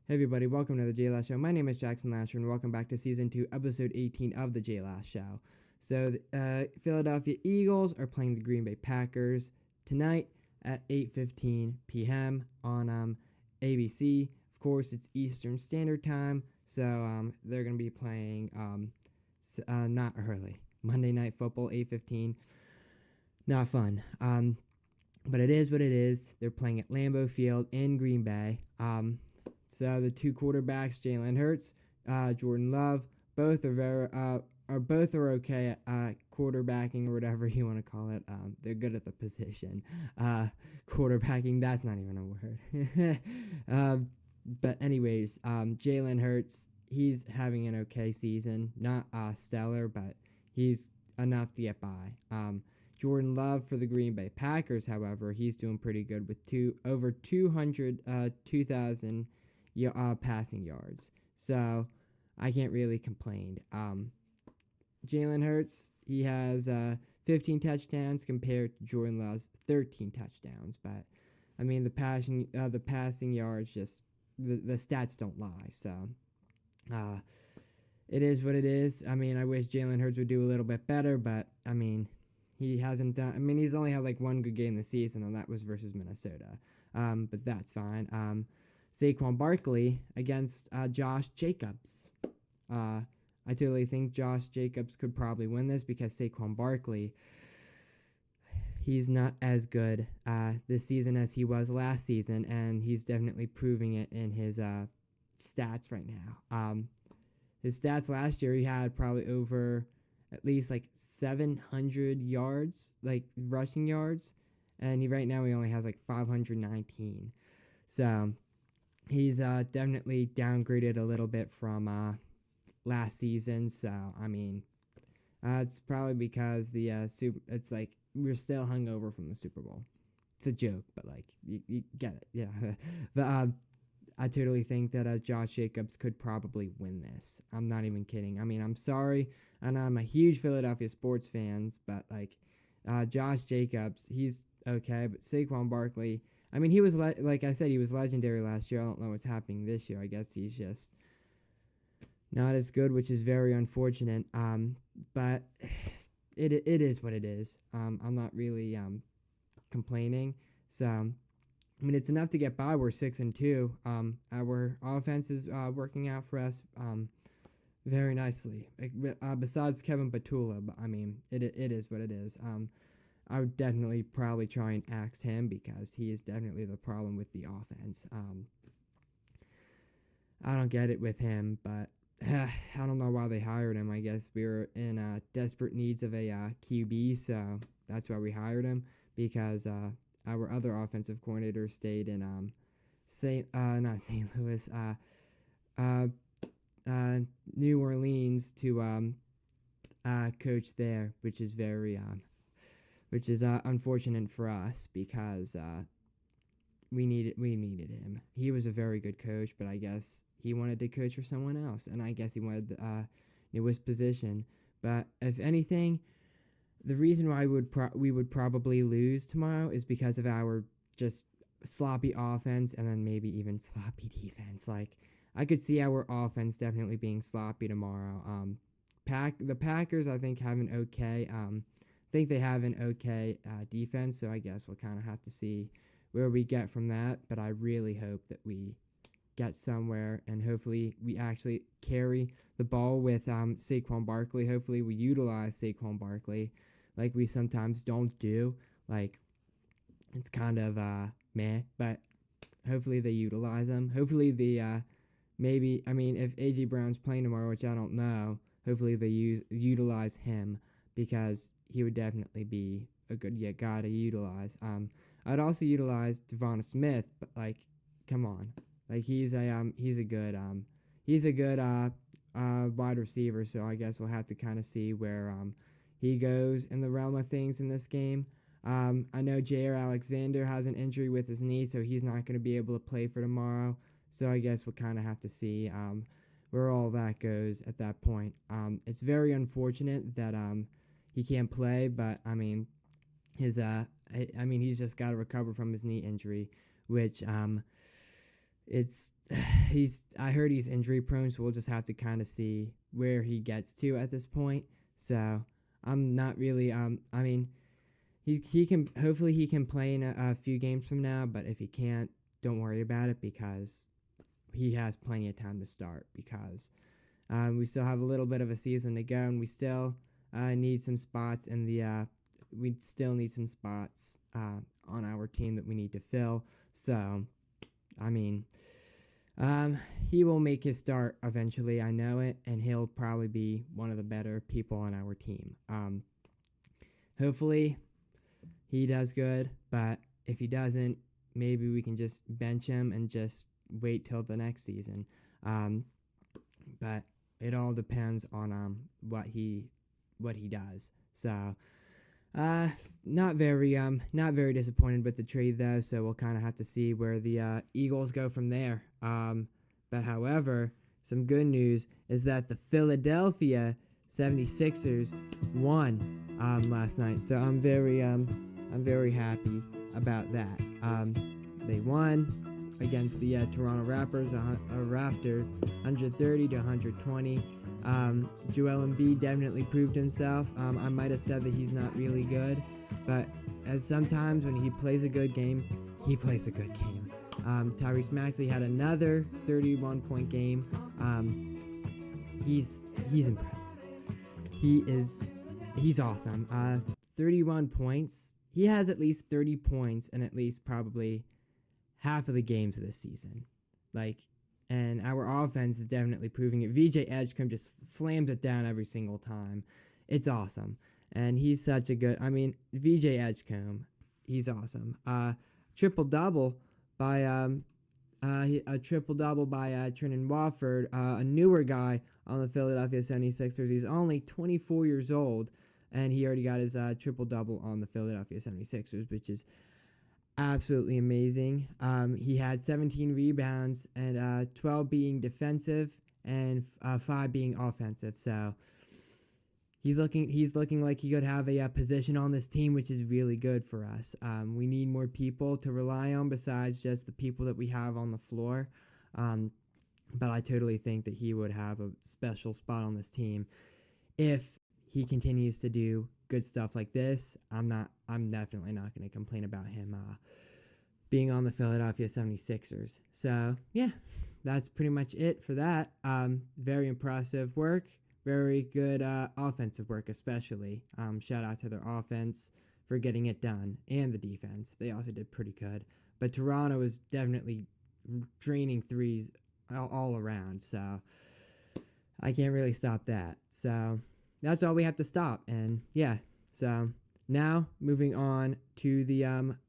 Hey everybody, welcome to the JLash Show. My name is Jackson Lasher, and welcome back to Season 2, Episode 18 of the JLash Show. So, Philadelphia Eagles are playing the Green Bay Packers tonight at 8:15 p.m. on ABC. Of course, it's Eastern Standard Time, so they're going to be playing not early. Monday Night Football, 8:15. Not fun. But it is what it is. They're playing at Lambeau Field in Green Bay. So the two quarterbacks, Jalen Hurts, Jordan Love, both are okay at quarterbacking or whatever you want to call it. They're good at the position. Quarterbacking, that's not even a word. But anyways, Jalen Hurts, he's having an okay season. Not stellar, but he's enough to get by. Jordan Love for the Green Bay Packers, however, he's doing pretty good with over 2,000 passing yards. So I can't really complain. Jalen Hurts, he has 15 touchdowns compared to Jordan Love's 13 touchdowns. But I mean, the passing yards, just the stats don't lie. So it is what it is. I mean, I wish Jalen Hurts would do a little bit better, but I mean, he hasn't done. I mean, he's only had like one good game this season, and that was versus Minnesota. But that's fine. Saquon Barkley against Josh Jacobs. I totally think Josh Jacobs could probably win this because Saquon Barkley, he's not as good this season as he was last season, and he's definitely proving it in his stats right now. His stats last year, he had probably over at least like 700 yards, like rushing yards, and right now he only has like 519. So he's definitely downgraded a little bit from last season. So I mean, it's probably because it's like we're still hungover from the Super Bowl. It's a joke, but like you get it, yeah. But I totally think that Josh Jacobs could probably win this. I'm not even kidding. I mean, I'm sorry, and I'm a huge Philadelphia sports fans, but like Josh Jacobs, he's okay, but Saquon Barkley, I mean, he was like I said, he was legendary last year. I don't know what's happening this year. I guess he's just not as good, which is very unfortunate. But it is what it is. I'm not really complaining. So I mean, it's enough to get by. We're 6-2. Our offense is working out for us very nicely. Besides Kevin Batula, but I mean, it is what it is. I would definitely probably try and axe him because he is definitely the problem with the offense. I don't get it with him, but I don't know why they hired him. I guess we were in desperate needs of a QB, so that's why we hired him, because our other offensive coordinator stayed in not St. Louis, New Orleans to coach there, which is unfortunate for us because we needed him. He was a very good coach, but I guess he wanted to coach for someone else, and I guess he wanted the newest position. But if anything, the reason why we would probably lose tomorrow is because of our just sloppy offense and then maybe even sloppy defense. Like, I could see our offense definitely being sloppy tomorrow. The Packers, I think, have an okay. Think they have an okay defense, so I guess we'll kind of have to see where we get from that. But I really hope that we get somewhere, and hopefully we actually carry the ball with Saquon Barkley. Hopefully we utilize Saquon Barkley like we sometimes don't do. Like, it's kind of meh, but hopefully they utilize him. Hopefully maybe, I mean, if A.J. Brown's playing tomorrow, which I don't know, hopefully they utilize him, because he would definitely be a good guy to utilize. I'd also utilize Devon Smith, but like, come on, like he's a good wide receiver. So I guess we'll have to kind of see where he goes in the realm of things in this game. I know Jair Alexander has an injury with his knee, so he's not going to be able to play for tomorrow. So I guess we'll kind of have to see where all that goes at that point. It's very unfortunate that he can't play, but I mean, he's just got to recover from his knee injury, which it's I heard he's injury prone, so we'll just have to kind of see where he gets to at this point. So I'm not really I mean he can hopefully he can play in a few games from now, but if he can't, don't worry about it because he has plenty of time to start because we still have a little bit of a season to go, and we still need some spots in the we still need some spots on our team that we need to fill. So I mean, he will make his start eventually. I know it, and he'll probably be one of the better people on our team. Hopefully, he does good, but if he doesn't, maybe we can just bench him and just wait till the next season. But it all depends on what he does. So not very disappointed with the trade though. So we'll kind of have to see where the Eagles go from there. But however, some good news is that the Philadelphia 76ers won last night. So I'm very happy about that. They won against the Toronto Raptors 130 to 120. Joel Embiid definitely proved himself. I might have said that he's not really good, but as sometimes when he plays a good game, he plays a good game. Tyrese Maxey had another 31-point game. He's impressive. He's awesome. 31 points. He has at least 30 points in at least probably half of the games of this season. And our offense is definitely proving it. VJ Edgecombe just slams it down every single time. It's awesome. And he's such a good, VJ Edgecombe, he's awesome. Triple-double by Trenton Wofford, a newer guy on the Philadelphia 76ers. He's only 24 years old, and he already got his triple-double on the Philadelphia 76ers, which is absolutely amazing. He had 17 rebounds and 12 being defensive and 5 being offensive. So he's looking like he could have a position on this team, which is really good for us. We need more people to rely on besides just the people that we have on the floor. But I totally think that he would have a special spot on this team if he continues to do good stuff like this. I'm definitely not going to complain about him being on the Philadelphia 76ers. So, yeah, that's pretty much it for that. Very impressive work. Very good offensive work, especially. Shout out to their offense for getting it done, and the defense. They also did pretty good. But Toronto is definitely draining threes all around, so I can't really stop that. So that's all we have to stop. And yeah, so now moving on to the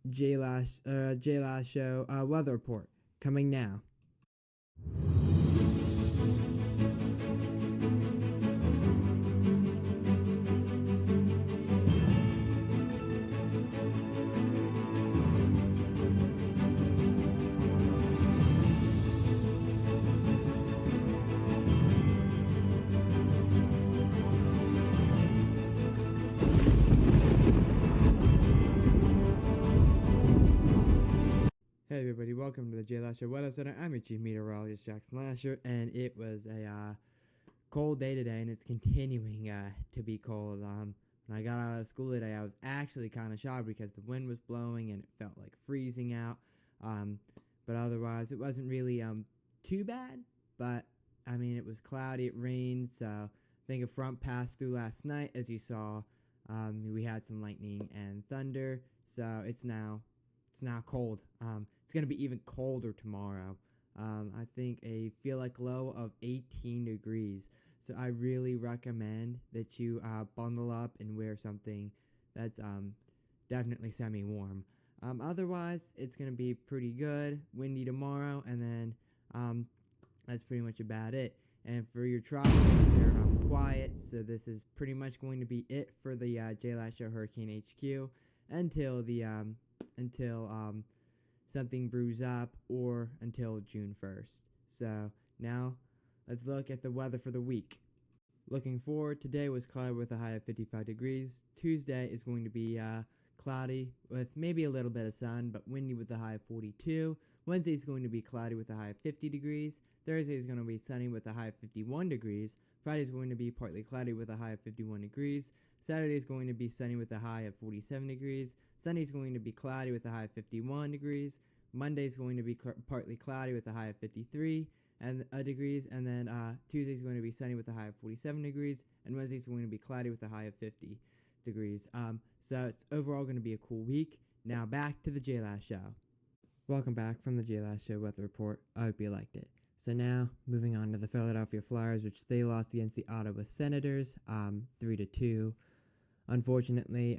JLash show weather report coming now. Hey everybody, welcome to the JLash Weather Center. I'm your chief meteorologist, Lasher, and it was a cold day today, and it's continuing to be cold. When I got out of school today, I was actually kind of shocked because the wind was blowing and it felt like freezing out. But otherwise, it wasn't really too bad. But it was cloudy, it rained, so I think a front passed through last night, as you saw. We had some lightning and thunder, so it's now cold. It's going to be even colder tomorrow. I think a feel like low of 18 degrees. So I really recommend that you bundle up and wear something that's definitely semi-warm. Otherwise, it's going to be pretty good. Windy tomorrow, and then that's pretty much about it. And for your tropics, they're quiet. So this is pretty much going to be it for the JLash Show Hurricane HQ until something brews up, or until June 1st. So now let's look at the weather for the week. Looking forward, today was cloudy with a high of 55 degrees. Tuesday is going to be cloudy with maybe a little bit of sun, but windy with a high of 42. Wednesday is going to be cloudy with a high of 50 degrees. Thursday is going to be sunny with a high of 51 degrees. Friday is going to be partly cloudy with a high of 51 degrees. Saturday is going to be sunny with a high of 47 degrees. Sunday is going to be cloudy with a high of 51 degrees. Monday is going to be partly cloudy with a high of 53 degrees, and then Tuesday is going to be sunny with a high of 47 degrees, and Wednesday is going to be cloudy with a high of 50 degrees. So it's overall going to be a cool week. Now back to the JLash Show. Welcome back from the JLash Show weather report. I hope you liked it. So now moving on to the Philadelphia Flyers, which they lost against the Ottawa Senators, 3-2. Unfortunately,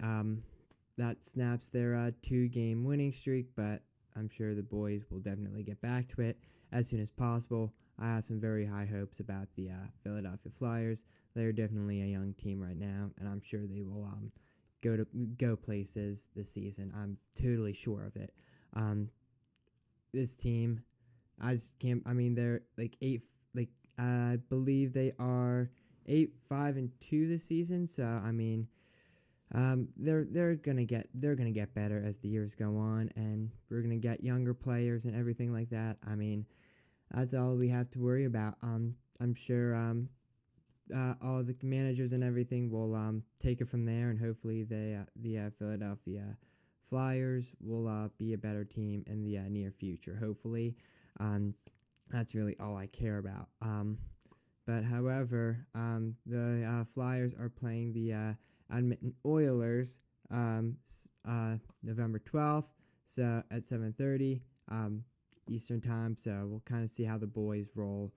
that snaps their 2-game winning streak, but I'm sure the boys will definitely get back to it as soon as possible. I have some very high hopes about the Philadelphia Flyers. They're definitely a young team right now, and I'm sure they will go places this season. I'm totally sure of it. This team, I just can't. I mean, they're I believe they are 8-5-2 this season. So I mean, they're gonna get better as the years go on, and we're gonna get younger players and everything like that. I mean, that's all we have to worry about. I'm sure all the managers and everything will take it from there, and hopefully the Philadelphia Flyers will be a better team in the near future. Hopefully, that's really all I care about. But however, the Flyers are playing the Edmonton Oilers November 12th, so at 7:30 Eastern time. So we'll kind of see how the boys roll.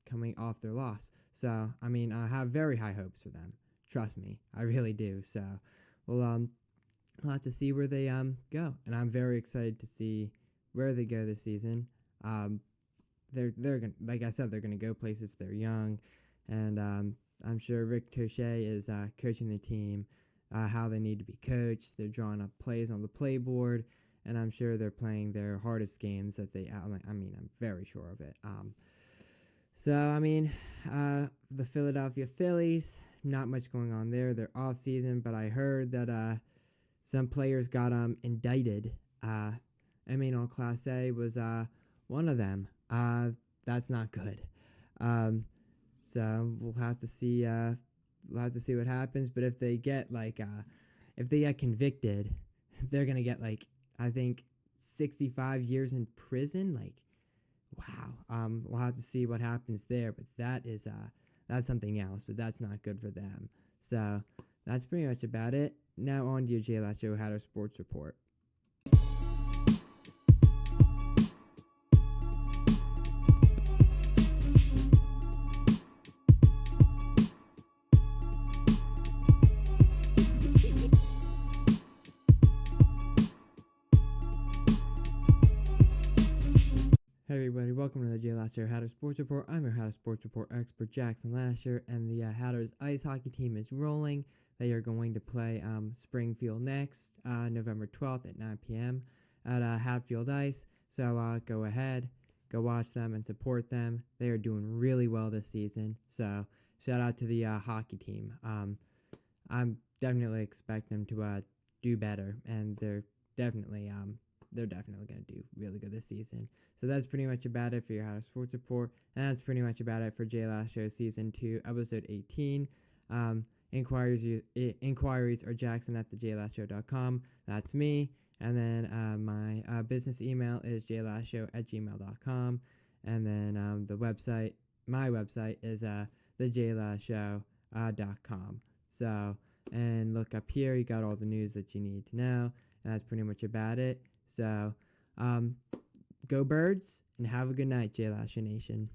Coming off their loss. So I mean, I have very high hopes for them. Trust me, I really do. So we'll have to see where they go, and I'm very excited to see where they go this season. They're gonna, like I said, they're gonna go places. They're young, and I'm sure Rick Touche is coaching the team how they need to be coached. They're drawing up plays on the playboard, and I'm sure they're playing their hardest games that they. I'm very sure of it. So I mean, the Philadelphia Phillies, not much going on there. They're off season, but I heard that some players got indicted. On Class A was one of them. That's not good. So we'll have to see. We'll have to see what happens. But if they get convicted, they're gonna get I think 65 years in prison. Wow. We'll have to see what happens there. But that's something else. But that's not good for them. So that's pretty much about it. Now on to your JLash Show Hatter Sports Report. Hey everybody, welcome to the JLash Show Hatter Sports Report. I'm your Hatter Sports Report expert, Jackson Lasher, and the Hatters ice hockey team is rolling. They are going to play Springfield next, November 12th at 9 p.m. at Hatfield Ice. So go ahead, go watch them and support them. They are doing really well this season. So shout out to the hockey team. I'm definitely expecting them to do better, and they're definitely going to do really good this season. So that's pretty much about it for your Hatter Sports Report, and that's pretty much about it for JLash Show Season 2, Episode 18. Inquiries are jackson@thejlashow.com. That's me. And then my business email is jlashow@gmail.com. And then my website is thejlashow.com. So, and look up here, you got all the news that you need to know. And that's pretty much about it. So, go Birds, and have a good night, JLash Nation.